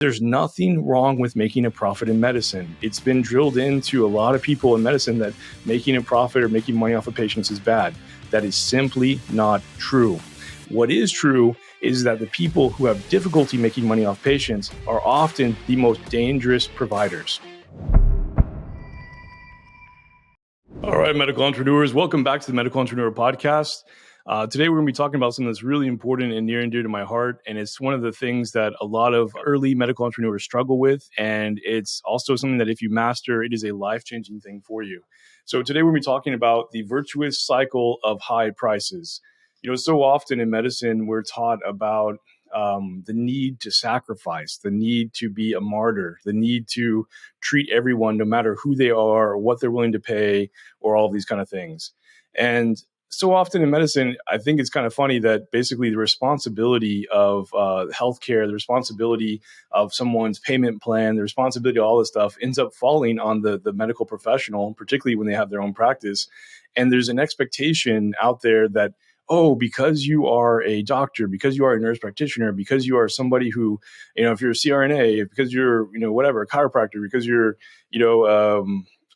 There's nothing wrong with making a profit in medicine. It's been drilled into a lot of people in medicine that making a profit or making money off of patients is bad. That is simply not true. What is true is that the people who have difficulty making money off patients are often the most dangerous providers. All right, medical entrepreneurs, welcome back to the Medical Entrepreneur Podcast. Today, we're going to be talking about something that's really important and near and dear to my heart. And it's one of the things that a lot of early medical entrepreneurs struggle with. And it's also something that if you master, it is a life-changing thing for you. So today, we're going to be talking about the virtuous cycle of high prices. You know, so often in medicine, we're taught about the need to sacrifice, the need to be a martyr, the need to treat everyone, no matter who they are or what they're willing to pay, or all of these kind of things. And so often in medicine, I think it's kind of funny that basically the responsibility of healthcare, the responsibility of someone's payment plan, the responsibility of all this stuff ends up falling on the medical professional, particularly when they have their own practice. And there's an expectation out there that, oh, because you are a doctor, because you are a nurse practitioner, because you are somebody who, you know, if you're a CRNA, because you're, you know, whatever, a chiropractor, because you're, you know,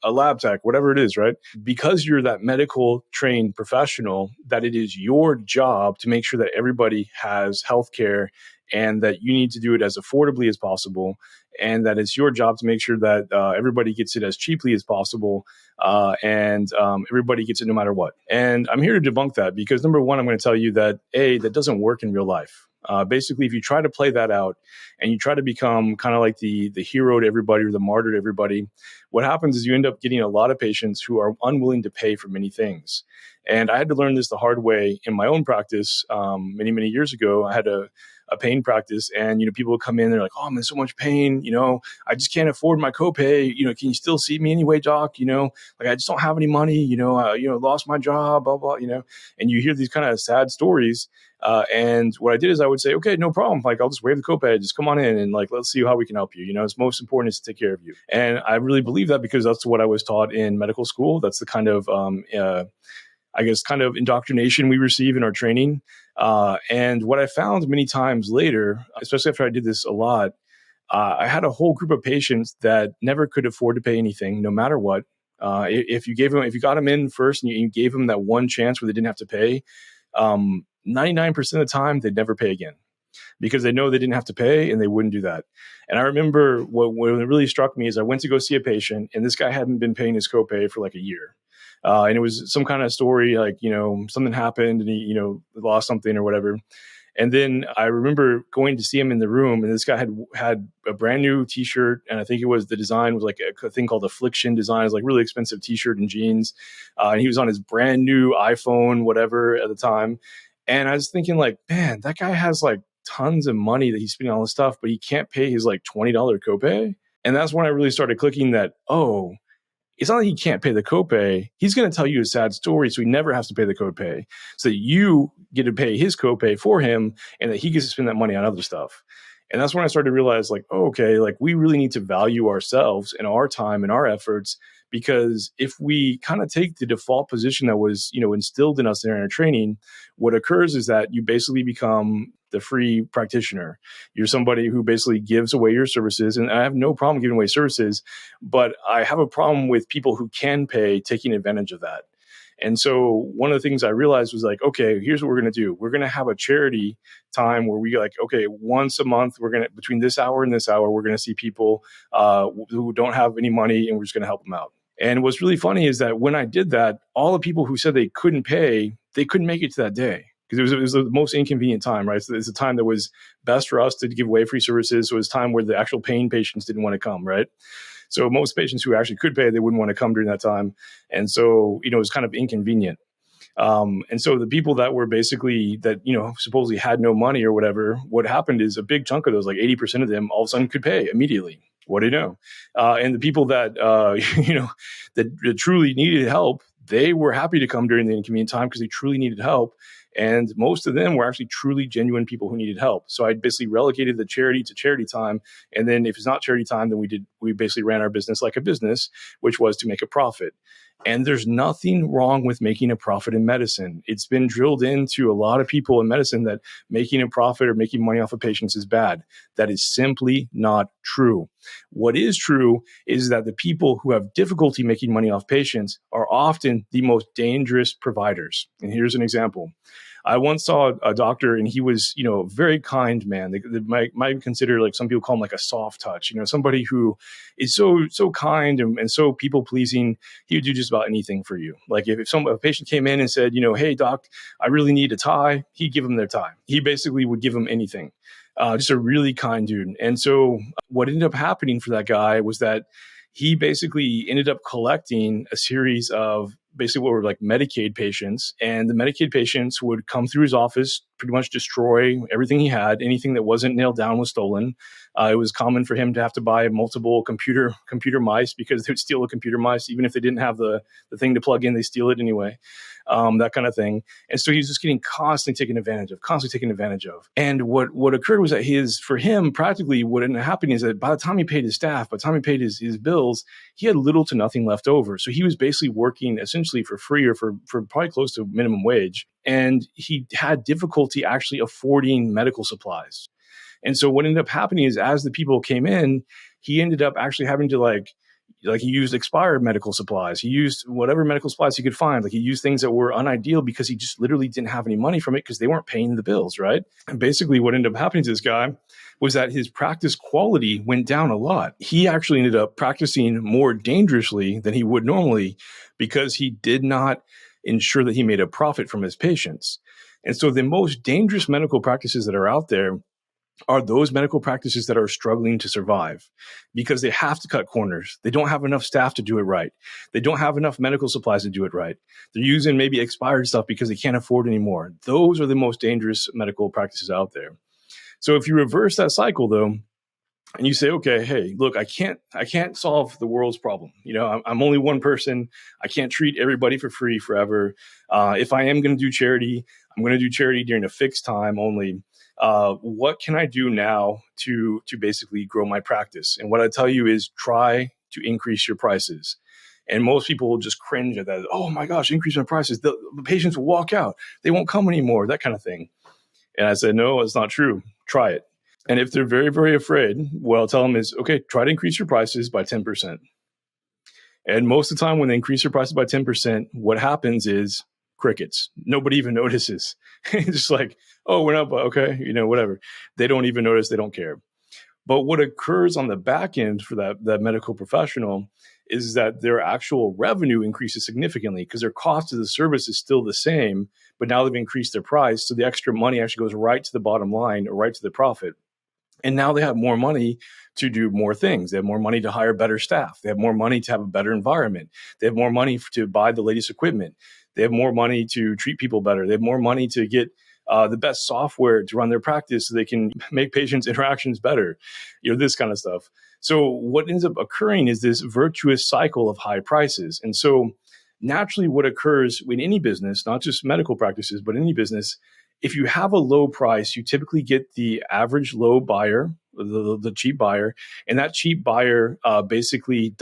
a lab tech, whatever it is, right? Because you're that medical trained professional, that it is your job to make sure that everybody has healthcare and that you need to do it as affordably as possible. And that it's your job to make sure that everybody gets it as cheaply as possible and everybody gets it no matter what. And I'm here to debunk that because number one, I'm going to tell you that that doesn't work in real life. Basically, if you try to play that out and you try to become kind of like the hero to everybody or the martyr to everybody, what happens is you end up getting a lot of patients who are unwilling to pay for many things. And I had to learn this the hard way in my own practice many, many years ago. I had a pain practice, and you know, people would come in, they're like, "Oh, I'm in so much pain, you know, I just can't afford my copay. You know, can you still see me anyway, doc? You know, like I just don't have any money. You know, lost my job, blah blah. You know," and you hear these kind of sad stories. And what I did is I would say, "Okay, no problem. Like I'll just waive the copay. Just come on in and like let's see how we can help you. You know, it's most important is to take care of you." And I really believe that because that's what I was taught in medical school. That's the kind of I guess, kind of indoctrination we receive in our training. And what I found many times later, especially after I did this a lot, I had a whole group of patients that never could afford to pay anything, no matter what. If you got them in first and you gave them that one chance where they didn't have to pay, 99% of the time, they'd never pay again because they know they didn't have to pay and they wouldn't do that. And I remember what really struck me is I went to go see a patient and this guy hadn't been paying his copay for like a year. And it was some kind of story like, you know, something happened and he, you know, lost something or whatever. And then I remember going to see him in the room and this guy had a brand new t-shirt. And I think it was the design was like a thing called Affliction design. It was like really expensive t-shirt and jeans. And he was on his brand new iPhone, whatever at the time. And I was thinking like, man, that guy has like tons of money that he's spending on all this stuff, but he can't pay his like $20 copay. And that's when I really started clicking that, oh, it's not that he can't pay the copay. He's going to tell you a sad story, so he never has to pay the copay. So that you get to pay his copay for him, and that he gets to spend that money on other stuff. And that's when I started to realize, like, oh, okay, like we really need to value ourselves and our time and our efforts, because if we kind of take the default position that was, you know, instilled in us in our training, what occurs is that you basically become the free practitioner. You're somebody who basically gives away your services. And I have no problem giving away services, but I have a problem with people who can pay taking advantage of that. And so one of the things I realized was like, okay, here's what we're going to do. We're going to have a charity time where we like, okay, once a month, we're going to, between this hour and this hour, we're going to see people who don't have any money and we're just going to help them out. And what's really funny is that when I did that, all the people who said they couldn't pay, they couldn't make it to that day. Because it was the most inconvenient time, right? So it's a time that was best for us to give away free services. So it was time where the actual paying patients didn't want to come, right? So most patients who actually could pay, they wouldn't want to come during that time. And so, you know, it was kind of inconvenient. And so the people that were basically that, you know, supposedly had no money or whatever, what happened is a big chunk of those, like 80% of them all of a sudden could pay immediately. What do you know? And the people that, you know, that truly needed help, they were happy to come during the inconvenient time because they truly needed help. And most of them were actually truly genuine people who needed help. So I basically relegated the charity to charity time. And then if it's not charity time, then we basically ran our business like a business, which was to make a profit. And there's nothing wrong with making a profit in medicine. It's been drilled into a lot of people in medicine that making a profit or making money off of patients is bad. That is simply not true. What is true is that the people who have difficulty making money off patients are often the most dangerous providers. And here's an example. I once saw a doctor, and he was, a very kind man. They might consider, like, some people call him like a soft touch, somebody who is so kind and so people pleasing. He would do just about anything for you. Like if a patient came in and said, hey doc, I really need a tie, he'd give them their tie. He basically would give them anything. Just a really kind dude. And so what ended up happening for that guy was that he basically ended up collecting a series of basically what were like Medicaid patients. And the Medicaid patients would come through his office, pretty much destroy everything he had. Anything that wasn't nailed down was stolen. It was common for him to have to buy multiple computer mice because they would steal a computer mice. Even if they didn't have the thing to plug in, they steal it anyway. That kind of thing. And so he was just getting constantly taken advantage of. And what occurred was that for him, practically what ended up happening is that by the time he paid his staff, by the time he paid his bills, he had little to nothing left over. So he was basically working essentially for free or for probably close to minimum wage. And he had difficulty actually affording medical supplies. And so what ended up happening is as the people came in, he ended up actually having to like he used expired medical supplies. He used whatever medical supplies he could find. Like he used things that were unideal because he just literally didn't have any money from it because they weren't paying the bills, right? And basically what ended up happening to this guy was that his practice quality went down a lot. He actually ended up practicing more dangerously than he would normally because he did not ensure that he made a profit from his patients. And so the most dangerous medical practices that are out there are those medical practices that are struggling to survive because they have to cut corners. They don't have enough staff to do it right. They don't have enough medical supplies to do it right. They're using maybe expired stuff because they can't afford anymore. Those are the most dangerous medical practices out there. So if you reverse that cycle, though, and you say, okay, hey, look, I can't solve the world's problem. I'm only one person. I can't treat everybody for free forever. If I am going to do charity, I'm going to do charity during a fixed time only. What can I do now to basically grow my practice? And what I tell you is try to increase your prices. And most people will just cringe at that. Oh my gosh, increase my prices. The patients will walk out. They won't come anymore, that kind of thing. And I said, no, it's not true. Try it. And if they're very, very afraid, what I'll tell them is, okay, try to increase your prices by 10%. And most of the time when they increase your prices by 10%, what happens is crickets. Nobody even notices. It's just like, oh, we're not, okay, whatever. They don't even notice. They don't care. But what occurs on the back end for that medical professional is that their actual revenue increases significantly because their cost of the service is still the same, but now they've increased their price. So the extra money actually goes right to the bottom line or right to the profit. And now they have more money to do more things. They have more money to hire better staff. They have more money to have a better environment. They have more money to buy the latest equipment. They have more money to treat people better. They have more money to get the best software to run their practice so they can make patients' interactions better, this kind of stuff. So what ends up occurring is this virtuous cycle of high prices. And so naturally what occurs in any business, not just medical practices, but any business, if you have a low price, you typically get the average low buyer, the cheap buyer, and that cheap buyer basically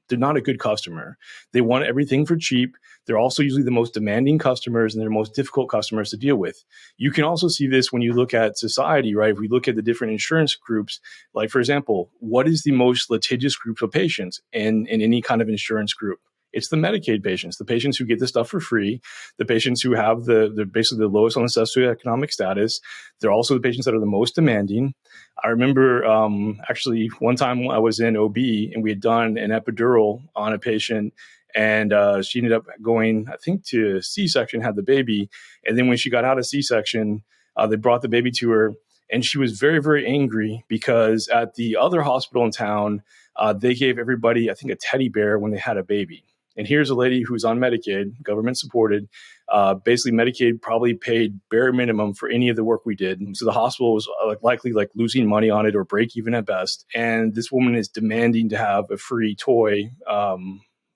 they're not a good customer. They want everything for cheap. They're also usually the most demanding customers and they're most difficult customers to deal with. You can also see this when you look at society, right? If we look at the different insurance groups, like for example, what is the most litigious group of patients in any kind of insurance group? It's the Medicaid patients, the patients who get the stuff for free, the patients who have they're basically the lowest on the socioeconomic status. They're also the patients that are the most demanding. I remember actually one time I was in OB and we had done an epidural on a patient and she ended up going, I think, to C-section, had the baby. And then when she got out of C-section, they brought the baby to her. And she was very, very angry because at the other hospital in town, they gave everybody, I think, a teddy bear when they had a baby. And here's a lady who's on Medicaid, government supported. Basically, Medicaid probably paid bare minimum for any of the work we did. So the hospital was likely losing money on it or break even at best. And this woman is demanding to have a free toy,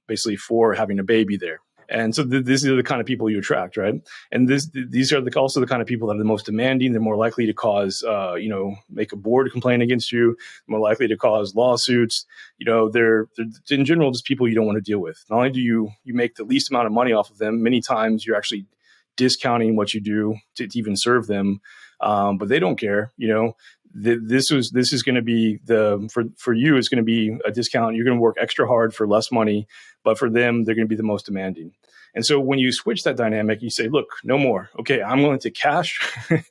basically for having a baby there. And so these are the kind of people you attract, right? And these are also the kind of people that are the most demanding. They're more likely to cause, make a board complaint against you, more likely to cause lawsuits. They're in general just people you don't want to deal with. Not only do you make the least amount of money off of them, many times you're actually discounting what you do to even serve them, but they don't care. This is going to be for you. It's going to be a discount. You're going to work extra hard for less money, but for them, they're going to be the most demanding. And so when you switch that dynamic, you say, look, no more. Okay, I'm willing to cash. I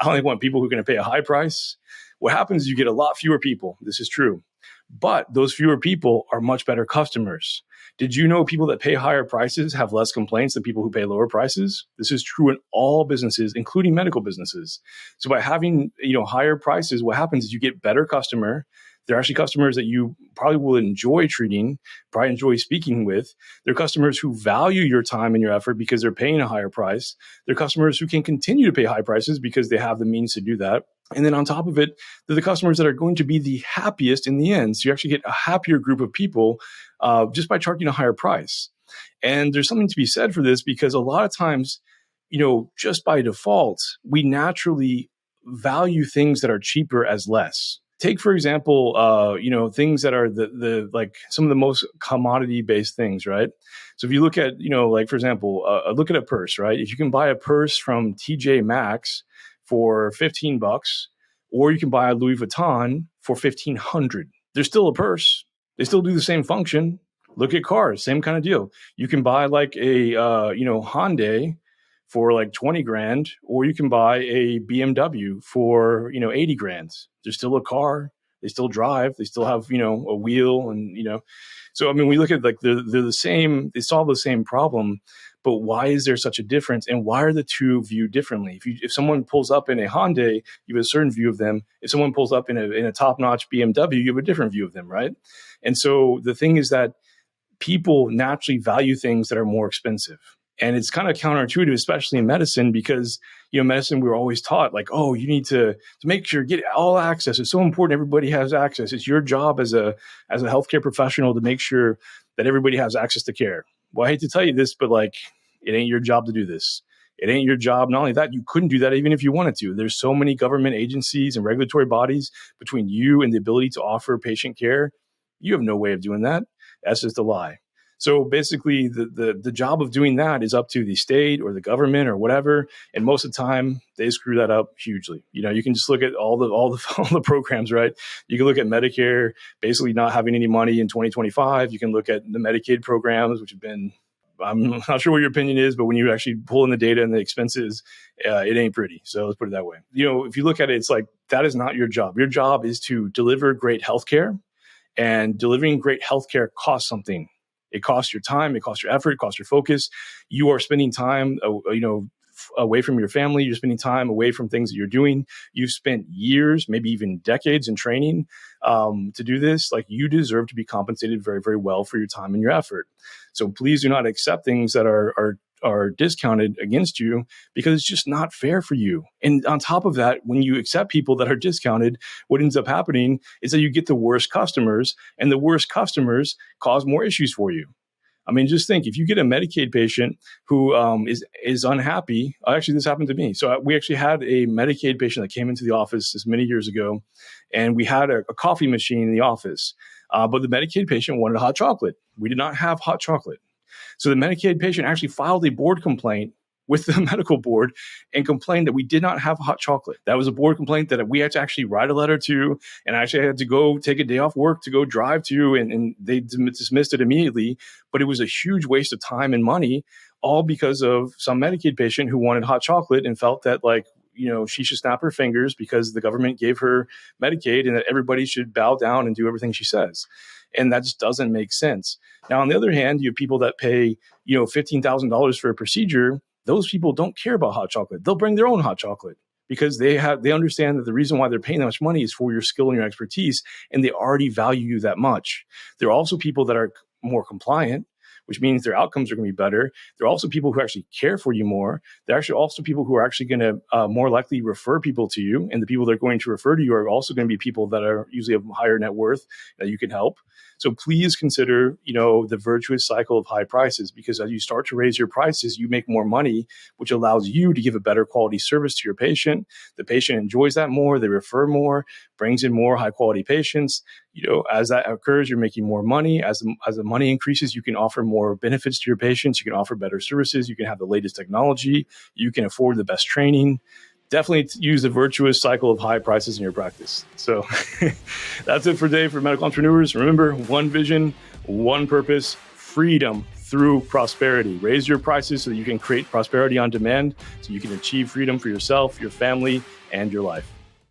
only want people who are going to pay a high price. What happens is you get a lot fewer people. This is true. But those fewer people are much better customers. Did you know people that pay higher prices have less complaints than people who pay lower prices? This is true in all businesses, including medical businesses. So by having, higher prices, what happens is you get better customer. They're actually customers that you probably will enjoy treating, probably enjoy speaking with. They're customers who value your time and your effort because they're paying a higher price. They're customers who can continue to pay high prices because they have the means to do that. And then on top of it, they're the customers that are going to be the happiest in the end. So you actually get a happier group of people just by charging a higher price. And there's something to be said for this because a lot of times, just by default, we naturally value things that are cheaper as less. Take, for example, things that are the like some of the most commodity based things, right? So if you look at, for example, look at a purse, right? If you can buy a purse from TJ Maxx for $15, or you can buy a Louis Vuitton for $1,500. They're still a purse. They still do the same function. Look at cars, same kind of deal. You can buy like a Hyundai for like 20 grand, or you can buy a BMW for 80 grand. They're still a car. They still drive. They still have a wheel, and So we look at like they're the same. They solve the same problem. But why is there such a difference? And why are the two viewed differently? If someone pulls up in a Hyundai, you have a certain view of them. If someone pulls up in a top-notch BMW, you have a different view of them, right? And so the thing is that people naturally value things that are more expensive. And it's kind of counterintuitive, especially in medicine, because, medicine, we were always taught like, oh, you need to make sure get all access. It's so important. Everybody has access. It's your job as a healthcare professional to make sure that everybody has access to care. Well, I hate to tell you this, but like, it ain't your job to do this. It ain't your job. Not only that, you couldn't do that even if you wanted to. There's so many government agencies and regulatory bodies between you and the ability to offer patient care. You have no way of doing that. That's just a lie. So basically, the job of doing that is up to the state or the government or whatever. And most of the time, they screw that up hugely. You can just look at all the programs, right? You can look at Medicare basically not having any money in 2025. You can look at the Medicaid programs, which have been, I'm not sure what your opinion is, but when you actually pull in the data and the expenses, it ain't pretty. So let's put it that way. If you look at it, it's like that is not your job. Your job is to deliver great healthcare, and delivering great healthcare costs something. It costs your time, it costs your effort, it costs your focus. You are spending time, away from your family. You're spending time away from things that you're doing. You've spent years, maybe even decades in training to do this. Like, you deserve to be compensated very, very well for your time and your effort. So please do not accept things that are discounted against you, because it's just not fair for you. And on top of that, when you accept people that are discounted, what ends up happening is that you get the worst customers, and the worst customers cause more issues for you. Just think, if you get a Medicaid patient who is unhappy. Actually, this happened to me. So we actually had a Medicaid patient that came into the office this many years ago, and we had a coffee machine in the office. But the Medicaid patient wanted hot chocolate. We did not have hot chocolate. So the Medicaid patient actually filed a board complaint with the medical board and complained that we did not have hot chocolate. That was a board complaint that we had to actually write a letter to, and I actually had to go take a day off work to go drive to, and they dismissed it immediately. But it was a huge waste of time and money, all because of some Medicaid patient who wanted hot chocolate and felt that she should snap her fingers because the government gave her Medicaid, and that everybody should bow down and do everything she says. And that just doesn't make sense. Now, on the other hand, you have people that pay, $15,000 for a procedure. Those people don't care about hot chocolate. They'll bring their own hot chocolate because they understand that the reason why they're paying that much money is for your skill and your expertise, and they already value you that much. There are also people that are more compliant, which means their outcomes are going to be better. They're also people who actually care for you more. They're actually also people who are actually going to more likely refer people to you. And the people they're going to refer to you are also going to be people that are usually of higher net worth that you can help. So please consider, the virtuous cycle of high prices, because as you start to raise your prices, you make more money, which allows you to give a better quality service to your patient. The patient enjoys that more. They refer more, brings in more high quality patients. As that occurs, you're making more money. As the money increases, you can offer more benefits to your patients. You can offer better services. You can have the latest technology. You can afford the best training. Definitely use the virtuous cycle of high prices in your practice. So that's it for today for medical entrepreneurs. Remember, one vision, one purpose, freedom through prosperity. Raise your prices so that you can create prosperity on demand, so you can achieve freedom for yourself, your family, and your life.